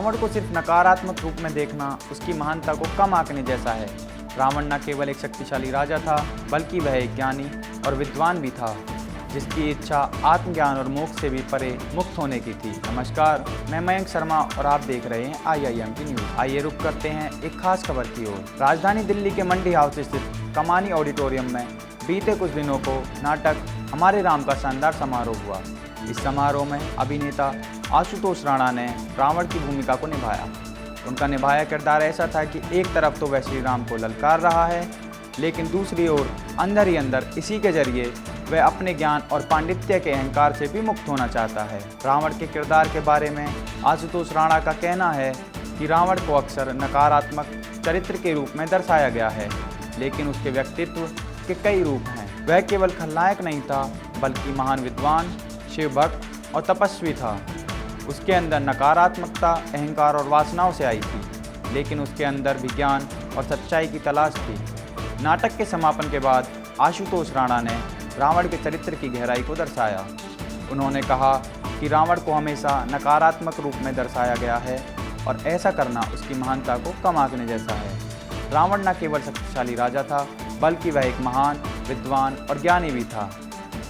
रावण को सिर्फ नकारात्मक रूप में देखना उसकी महानता को कम आंकने जैसा है। रावण न केवल एक शक्तिशाली राजा था, बल्कि वह एक ज्ञानी और विद्वान भी था, जिसकी इच्छा आत्मज्ञान और मोक्ष से भी परे मुक्त होने की थी। नमस्कार, मैं मयंक शर्मा और आप देख रहे हैं IIMT न्यूज़। आइए रुक करते हैं एक खास खबर की ओर। राजधानी दिल्ली के मंडी हाउस स्थित कमानी ऑडिटोरियम में बीते कुछ दिनों को नाटक हमारे राम का शानदार समारोह हुआ। इस समारोह में अभिनेता आशुतोष राणा ने रावण की भूमिका को निभाया। उनका निभाया किरदार ऐसा था कि एक तरफ तो वह श्री राम को ललकार रहा है, लेकिन दूसरी ओर अंदर ही अंदर इसी के जरिए वह अपने ज्ञान और पांडित्य के अहंकार से भी मुक्त होना चाहता है। रावण के किरदार के बारे में आशुतोष राणा का कहना है कि रावण को अक्सर नकारात्मक चरित्र के रूप में दर्शाया गया है, लेकिन उसके व्यक्तित्व के कई रूप हैं। वह केवल खलनायक नहीं था, बल्कि महान विद्वान, शिवभक्त और तपस्वी था। उसके अंदर नकारात्मकता अहंकार और वासनाओं से आई थी, लेकिन उसके अंदर भी ज्ञान और सच्चाई की तलाश थी। नाटक के समापन के बाद आशुतोष राणा ने रावण के चरित्र की गहराई को दर्शाया। उन्होंने कहा कि रावण को हमेशा नकारात्मक रूप में दर्शाया गया है और ऐसा करना उसकी महानता को कम आंकने जैसा है। रावण न केवल शक्तिशाली राजा था, बल्कि वह एक महान विद्वान और ज्ञानी भी था,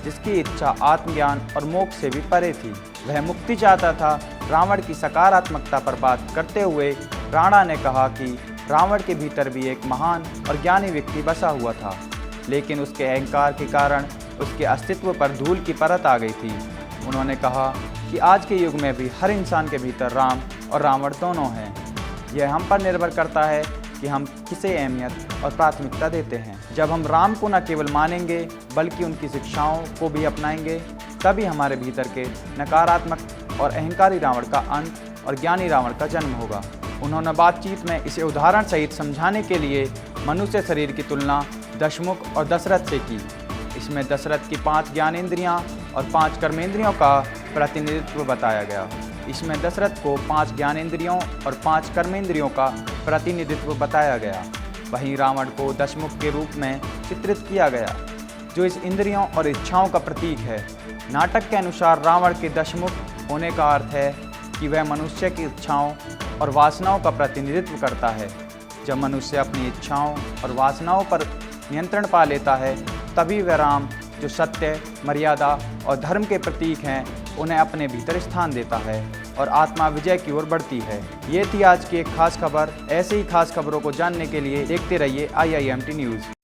जिसकी इच्छा आत्मज्ञान और मोक्ष से भी परे थी। वह मुक्ति चाहता था। रावण की सकारात्मकता पर बात करते हुए राणा ने कहा कि रावण के भीतर भी एक महान और ज्ञानी व्यक्ति बसा हुआ था, लेकिन उसके अहंकार के कारण उसके अस्तित्व पर धूल की परत आ गई थी। उन्होंने कहा कि आज के युग में भी हर इंसान के भीतर राम और रावण दोनों हैं। यह हम पर निर्भर करता है कि हम किसे अहमियत और प्राथमिकता देते हैं। जब हम राम को न केवल मानेंगे, बल्कि उनकी शिक्षाओं को भी अपनाएंगे, तभी हमारे भीतर के नकारात्मक और अहंकारी रावण का अंत और ज्ञानी रावण का जन्म होगा। उन्होंने बातचीत में इसे उदाहरण सहित समझाने के लिए मनुष्य शरीर की तुलना दशमुख और दशरथ से की। इसमें दशरथ की 5 ज्ञानेंद्रियां और 5 कर्मेंद्रियों का प्रतिनिधित्व बताया गया। इसमें दशरथ को 5 ज्ञानेंद्रियों और 5 कर्मेंद्रियों का प्रतिनिधित्व बताया गया। वहीं रावण को दशमुख के रूप में चित्रित किया गया, जो इस इंद्रियों और इच्छाओं का प्रतीक है। नाटक के अनुसार रावण के दशमुख होने का अर्थ है कि वह मनुष्य की इच्छाओं और वासनाओं का प्रतिनिधित्व करता है। जब मनुष्य अपनी इच्छाओं और वासनाओं पर नियंत्रण पा लेता है, तभी वह राम, जो सत्य, मर्यादा और धर्म के प्रतीक हैं, उन्हें अपने भीतर स्थान देता है और आत्मा विजय की ओर बढ़ती है। ये थी आज की एक खास खबर। ऐसे ही खास खबरों को जानने के लिए देखते रहिए IIMT न्यूज़।